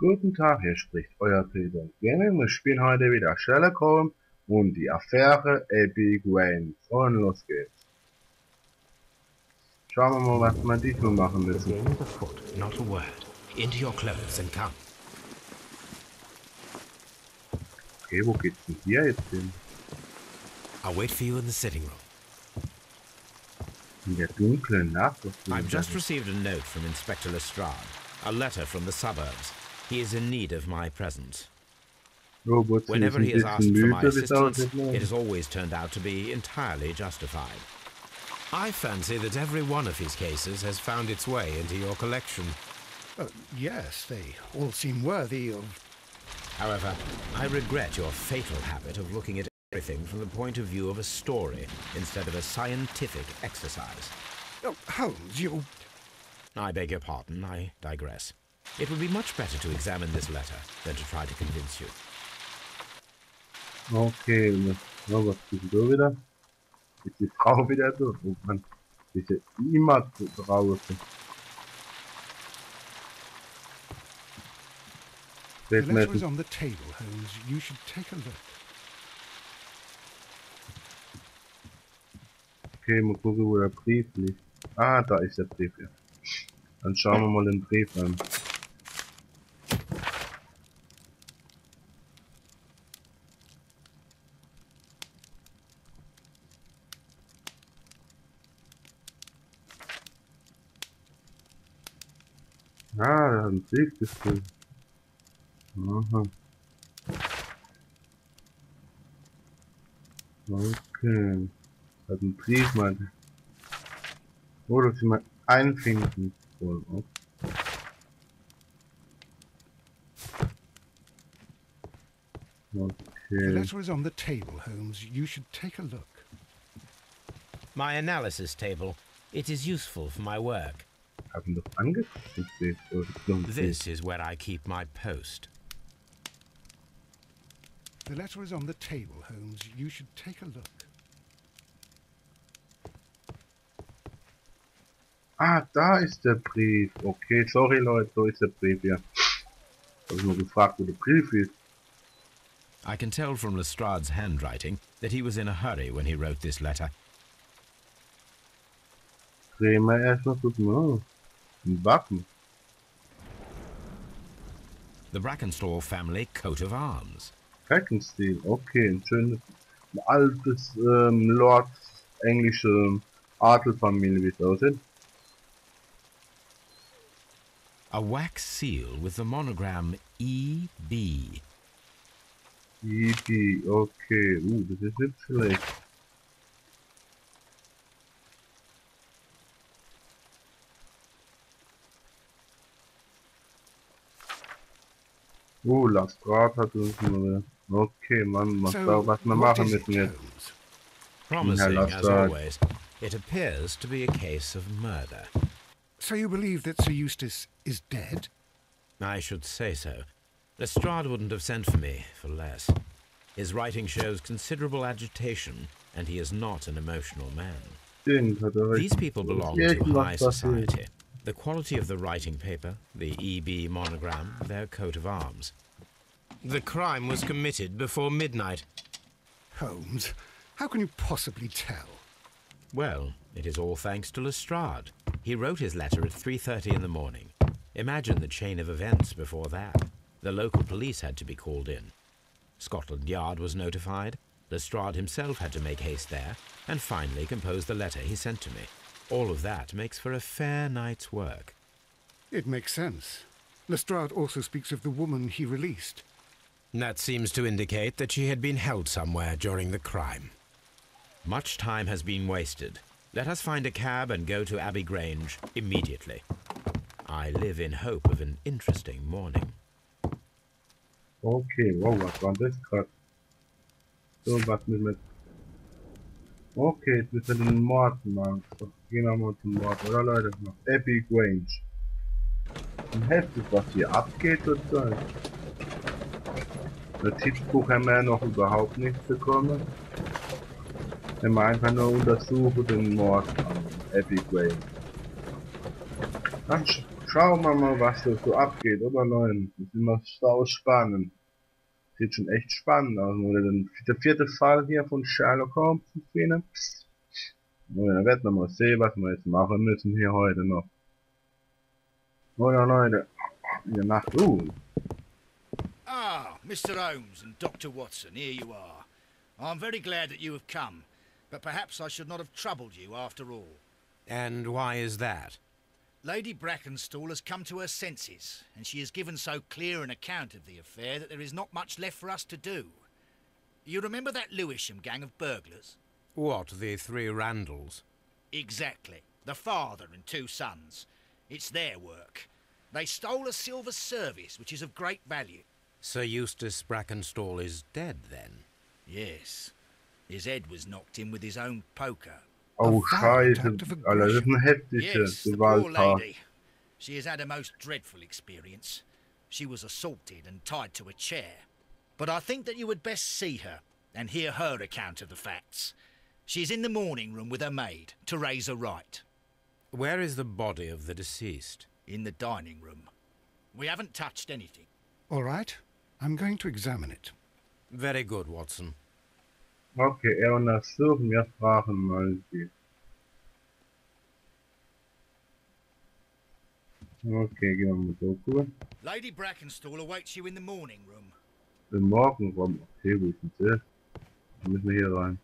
Guten Tag, hier spricht euer Peter. Wir spielen heute wieder Sherlock Holmes und die Affäre Wayne. Und los geht's. Schauen wir mal, was wir diesmal machen The müssen. game is afoot, not a word. Into your clothes and come. Okay, wo geht's denn hier jetzt hin? I'll wait for you in the sitting room. In der dunklen Nacht? I've just received a note from Inspector Lestrade. A letter from the suburbs. He is in need of my presence. Whenever he has asked for my assistance, it has always turned out to be entirely justified. I fancy that every one of his cases has found its way into your collection. Yes, they all seem worthy of... However, I regret your fatal habit of looking at everything from the point of view of a story instead of a scientific exercise. Oh, Holmes, you... I beg your pardon, I digress. It would be much better to examine this letter than to try to convince you. Okay, no, was ist da wieder? Ist die Frau wieder da? Oh Mann, ist ja immer draußen. The letter is on the table, Holmes. You should take a look. Okay, mal gucken, wo der Brief liegt. Ah, da ist der Brief, ja. Dann schauen wir mal den Brief an. Ah, da hat ein Brief geschrieben. Aha. Okay. Hat ein Brief, meinte. Oh, dass ich mal einfinden soll. Okay. The letter is on the table, Holmes. You should take a look. My analysis table. It is useful for my work. Hab ihn doch angeguckt. This is where I keep my post. The letter is on the table, Holmes. You should take a look. Ah, da ist der Brief. Okay, sorry Leute, so ist der Brief, ja. Hab ich nur gefragt, wo der Brief ist. I can tell from Lestrade's handwriting that he was in a hurry when he wrote this letter. Drehen wir erstmal gut mal. Ein Wappen. The Brackenstall family coat of arms. Krackenstil, okay, ein schönes, ein altes Lord englische Adelfamilie, wie es aussieht. A wax seal with the monogram E.B. E.B., okay, das ist nicht schlecht. Lestrade hat uns nur... Okay, Mann, was wir machen müssen jetzt. Promising, as always, it appears to be a case of murder. So you believe that Sir Eustace is dead? I should say so. Lestrade wouldn't have sent for me for less. His writing shows considerable agitation, and he is not an emotional man. These people belong to high society. The quality of the writing paper, the E.B. monogram, their coat of arms. The crime was committed before midnight. Holmes, how can you possibly tell? Well, it is all thanks to Lestrade. He wrote his letter at 3:30 in the morning. Imagine the chain of events before that. The local police had to be called in. Scotland Yard was notified. Lestrade himself had to make haste there, and finally compose the letter he sent to me. All of that makes for a fair night's work. It makes sense. Lestrade also speaks of the woman he released. That seems to indicate that she had been held somewhere during the crime. Much time has been wasted. Let us find a cab and go to Abbey Grange immediately. I live in hope of an interesting morning. Okay, wow, was war das gerade? So, was müssen wir... Okay, jetzt müssen wir den Mord machen. So, gehen wir mal zum Mord, oder Leute? Nach Abbey Grange. Und heftig, was hier abgeht zurzeit. Notizbuch haben wir ja noch überhaupt nicht bekommen. Wenn wir einfach nur untersuchen den Mord an Abbey Grange. Dann Schauen wir mal, was da so abgeht, oder Leute? Das ist immer sau spannend. Sieht schon echt spannend aus, oder? Der vierte Fall hier von Sherlock Holmes zu finden. Und dann werden wir mal sehen, was wir jetzt machen müssen hier heute noch. Oder Leute? In der Nacht. Ah, Mr. Holmes and Dr. Watson, here you are. I'm very glad that you have come, but perhaps I should not have troubled you after all. And why is that? Lady Brackenstall has come to her senses, and she has given so clear an account of the affair that there is not much left for us to do. You remember that Lewisham gang of burglars? What, the three Randalls? Exactly. The father and two sons. It's their work. They stole a silver service, which is of great value. Sir Eustace Brackenstall is dead, then? Yes. His head was knocked in with his own poker. Oh, Scheiße, Alter, das ist eine heftige Yes, the poor Gewalttat. lady. She has had a most dreadful experience. She was assaulted and tied to a chair. But I think that you would best see her and hear her account of the facts. She's in the morning room with her maid to raise a right. Where is the body of the deceased? In the dining room. We haven't touched anything. All right. I'm going to examine it. Very good, Watson. Okay, untersuchen, wir fragen mal sie. Okay, gehen wir mal so rüber. Lady Brackenstall awaits you in the morning room. Den Morgenraum. Okay, wo ist denn das? Dann müssen wir hier rein.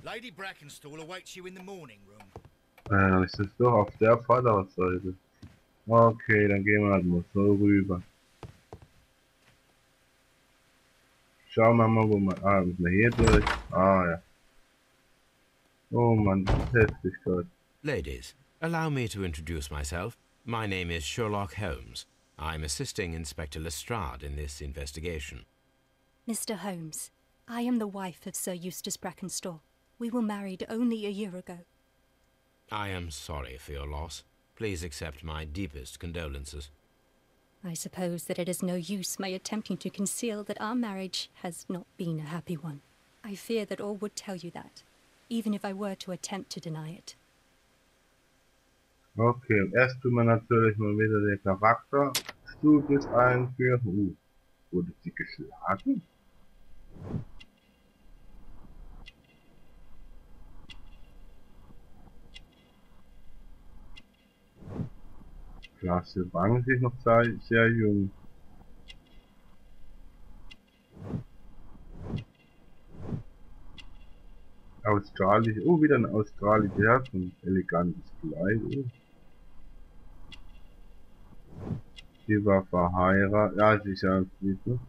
Lady Brackenstall awaits you in the morning room. Ist das doch auf der Vorderseite. Okay, dann gehen wir halt mal so rüber. Schauen wir mal, wo wir... Ah, müssen wir hier durch. Ah, ja. Oh Mann, das ist heftig gerade. Ladies, allow me to introduce myself. My name is Sherlock Holmes. I'm assisting Inspector Lestrade in this investigation. Mr. Holmes, I am the wife of Sir Eustace Brackenstall. We were married only a year ago. I am sorry for your loss. Please accept my deepest condolences. I suppose that it is no use my attempting to conceal that our marriage has not been a happy one. I fear that all would tell you that, even if I were to attempt to deny it. Okay, erst tun wir natürlich mal wieder den Charakterstudios einführen. Wurde sie geschlagen? Klasse, waren sie noch sehr jung. Australisch, wieder ein australischer, so ein elegantes Kleid. Sie war verheiratet, ja, sie ist ja ein Friedhof.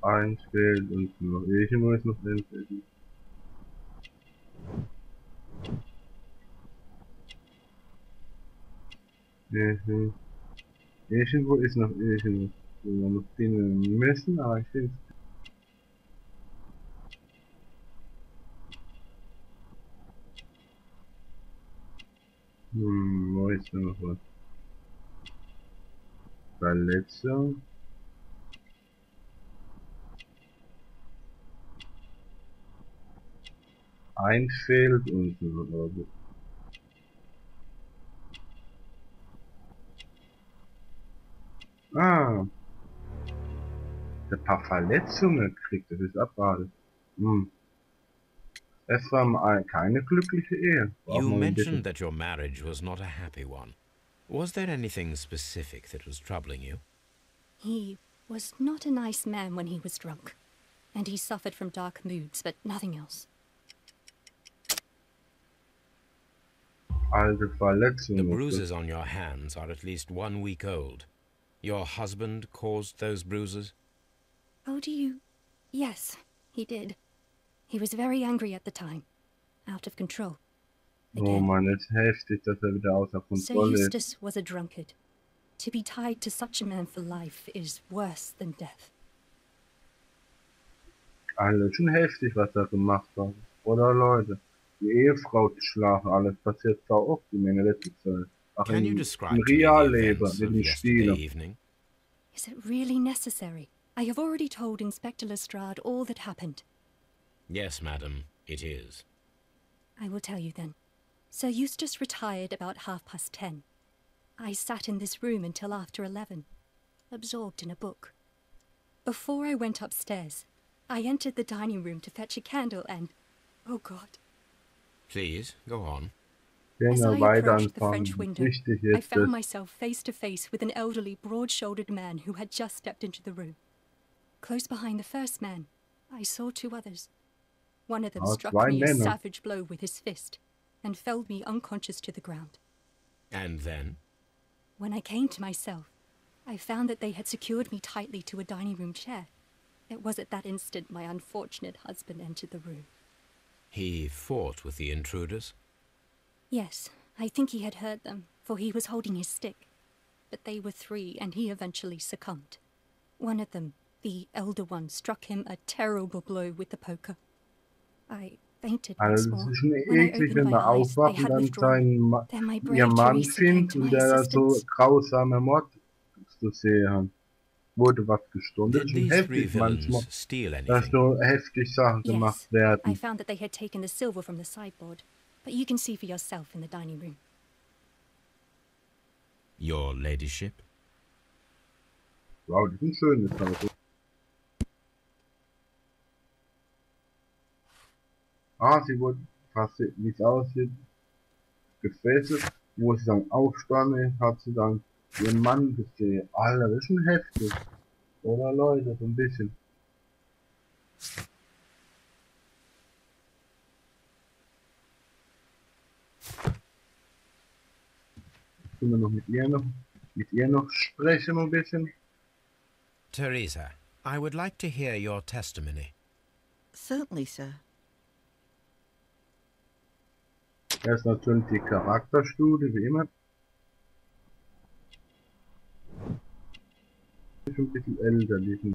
Eins fehlt uns noch. Ich muss noch entdecken. Irgendwo ist noch irgendwas, wo wir noch finden müssen, aber ich finde wo ist denn noch was? Verletzung. Ein fehlt uns noch. Ah. Der paar Verletzungen kriegt, das ist abartig. Es war mal keine glückliche Ehe. You mentioned that your marriage was not a happy one. Was there anything specific that was troubling you? He was not a nice man when he was drunk, and he suffered from dark moods, but nothing else. Alte Verletzungen. The bruises on your hands are at least 1 week old. Your husband caused those bruises? Oh, do you... Yes, he did. He was very angry at the time. Out of control. Oh Mann, es ist heftig, dass wieder außer Kontrolle ist. Sir Eustace was a drunkard. To be tied to such a man for life is worse than death. Alter, schon heftig, was er gemacht hat. Oder Leute, die Ehefrau zu schlagen, alles passiert zwar oft in der letzten Zeit. Ach, im Realleben, in den Spielen. Is it really necessary? I have already told Inspector Lestrade all that happened. Yes, madam, it is. I will tell you then. Sir Eustace retired about 10:30. I sat in this room until after 11, absorbed in a book. Before I went upstairs, I entered the dining room to fetch a candle and... oh God. Please, go on. As I approached the French window, Wichtig I jetzt found ist, myself face to face with an elderly, broad-shouldered man who had just stepped into the room. Close behind the first man, I saw two others. One of them struck me a savage blow with his fist and felled me unconscious to the ground. And then? When I came to myself, I found that they had secured me tightly to a dining room chair. It was at that instant my unfortunate husband entered the room. He fought with the intruders? Yes, I think he had heard them, for he was holding his stick. But they were three, and he eventually succumbed. One of them, the elder one, struck him a terrible blow with the poker. I fainted once also more. es ist schon When I eklig, opened wenn my man eyes, they aufwacht und had dann withdrawn. Then my ihr brave Mann Teresa came findet to und my der da so assistance. grausame Mord zu sehen hat. Wurde was gestohlen. Das Did ist schon these three heftig manchmal, villains steal dass anything? so heftig Sachen gemacht Yes, I werden. found that they had taken the silver from the sideboard, but you can see for yourself in the dining room. Your ladyship? Wow, das ist ein schönes Auto. Ah, sie wurde, wie es aussieht, gefesselt. Wo sie dann aufspanne, hat sie dann ihren Mann gesehen. Alter, das ist schon heftig. Oder Leute, so ein bisschen. Können wir noch mit ihr noch sprechen ein bisschen? Teresa, I would like to hear your testimony. Certainly, sir. Erst natürlich die Charakterstudie, wie immer. Ist ein bisschen älter, diesen.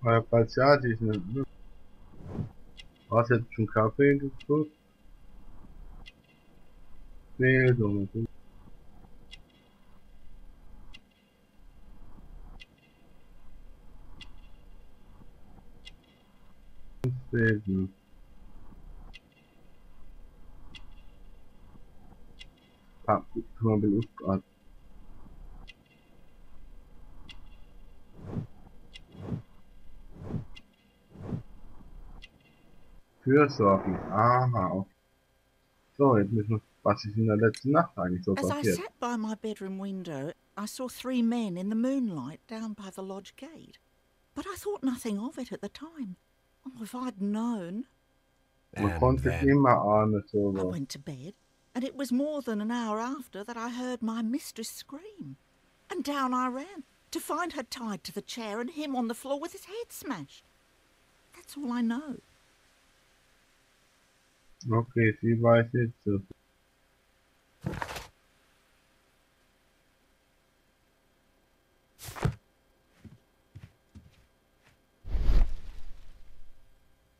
Aber falls ja, sie ist eine. Was jetzt schon Kaffee gekauft? Nee, so nicht. Deswegen. Man will gerade. Fürsorgen. Aha. So, jetzt müssen wir, was ist in der letzten Nacht eigentlich so As I passiert? sat by my bedroom window, I saw three men in the moonlight down by the lodge gate. But I thought nothing of it at the time. Oh, if I'd known. Man And konnte then? immer ahnen, I so. went to bed, and it was more than an hour after that I heard my mistress scream. And down I ran, to find her tied to the chair and him on the floor with his head smashed. That's all I know. Okay, sie weiß jetzt so.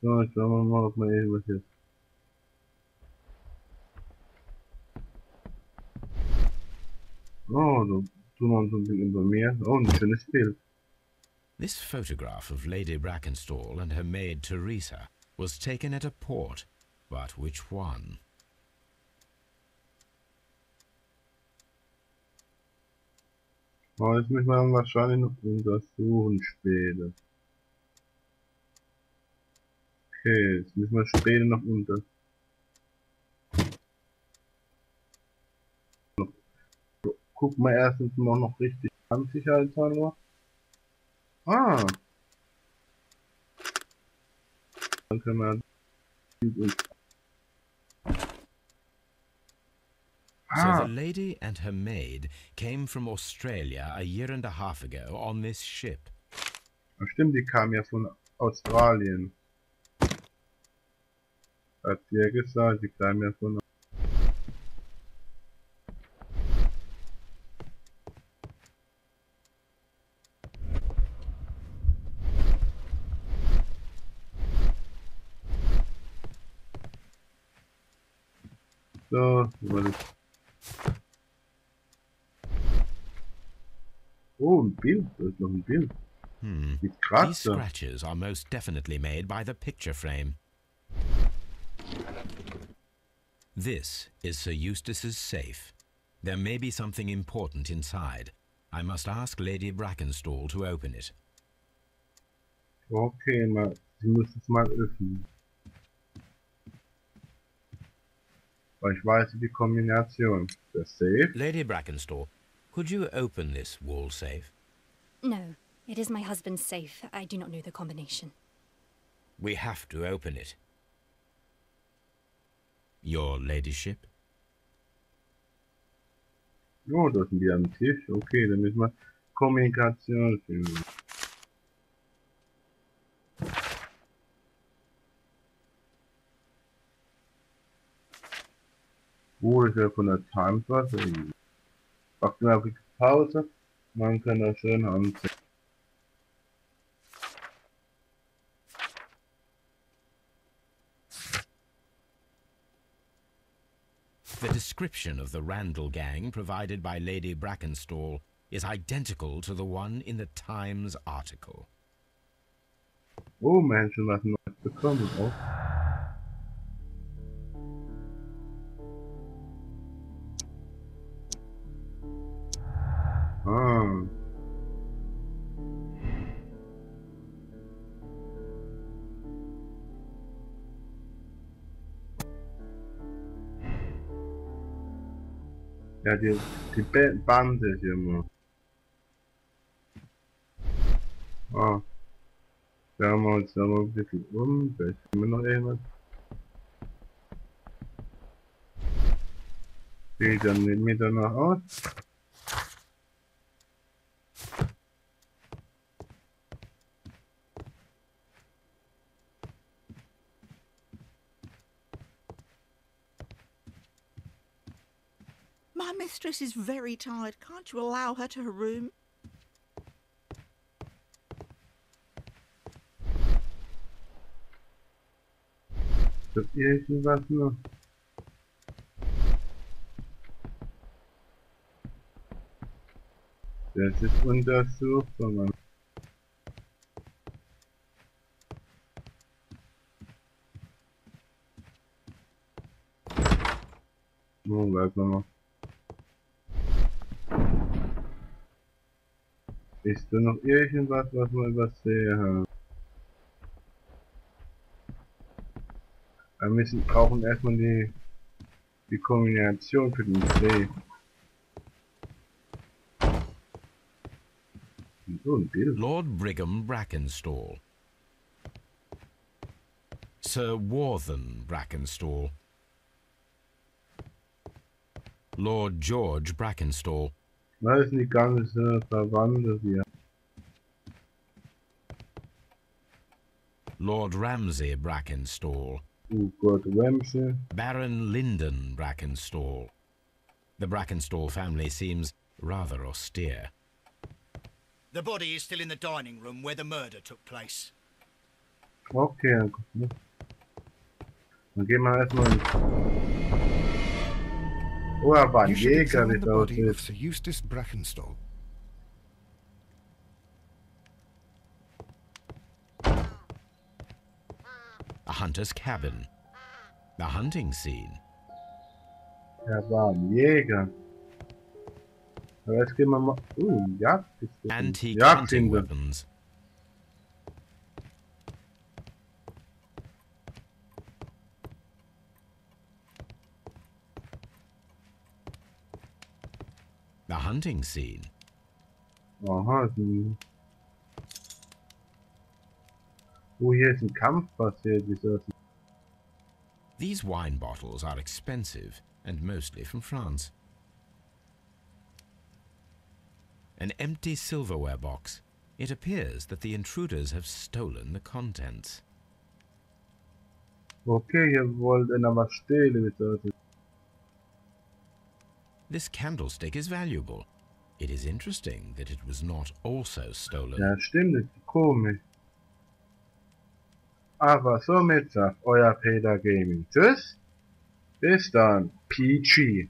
So, jetzt schauen wir mal, ob man irgendwas jetzt. Oh, so tun wir uns ein bisschen informieren. Oh, ein schönes Bild. This photograph of Lady Brackenstall and her maid Teresa was taken at a port, but which one? Oh, das müssen wir dann wahrscheinlich noch untersuchen später. Okay, jetzt müssen wir später noch Gucken wir erstens mal noch richtig an, sicherheitshalber. Ah! Dann können wir... So the lady and her maid came from Australia a year and a half ago on this ship. Ja, stimmt, die kam ja von Australien. Hat sie ja gesagt, die kam ja von... So, warte. Oh, ein Bild. Da ist noch ein Bild. These scratches are most definitely made by the picture frame. This is Sir Eustace's safe. There may be something important inside. I must ask Lady Brackenstall to open it. Okay, sie muss es mal öffnen. Weil ich weiß die Kombination. Der Safe. Lady Brackenstall, could you open this wall safe? No, it is my husband's safe. I do not know the combination. We have to open it. Your ladyship? Oh, da sind die am Tisch. Okay, dann müssen wir Kommunikation finden. Oh, das ist ja von der Timewaffe. Macht mal eine Pause. Man kann das schön anziehen. The description of the Randall gang provided by Lady Brackenstall is identical to the one in the Times article. Oh, Menschen was Neues bekommen auch. Ah. Ja, die Bande hier mal. Ah. Da haben wir uns da mal ein bisschen vielleicht haben wir noch irgendwas. Sieht dann nicht mehr danach aus. My mistress is very tired. Can't you allow her to her room? Habt ihr irgendwas noch? Das ist untersucht, man. Oh, warte mal. Ist da noch irgendwas, was wir übersehen haben? Wir brauchen erstmal die Kombination für den See. So ein Bild. Lord Brigham Brackenstall. Sir Warthen Brackenstall. Lord George Brackenstall. Das ist die ganze Verwandte hier. Lord Ramsay Brackenstall. Oh Gott, Ramsay. Baron Lyndon Brackenstall. The Brackenstall family seems rather austere. The body is still in the dining room where the murder took place. Okay, dann gehen wir erstmal in... Oh, er war ein Jäger, wie das aussieht. Sir Eustace Brackenstall. A hunter's cabin. The hunting scene. Er war ein Jäger. Aber jetzt gehen wir mal... Jagdpistole. Antique hunting weapons. The hunting scene. Aha, oh, hier ist ein Kampf passiert, wie soll das? These wine bottles are expensive and mostly from France. An empty silverware box. It appears that the intruders have stolen the contents. Okay, ihr wollt einer was stehlen, wie soll das? This candlestick is valuable. It is interesting that it was not also stolen. Ja, stimmt, das ist komisch. Aber somit sagt euer Peter Gaming. Tschüss. Bis dann, Peachy.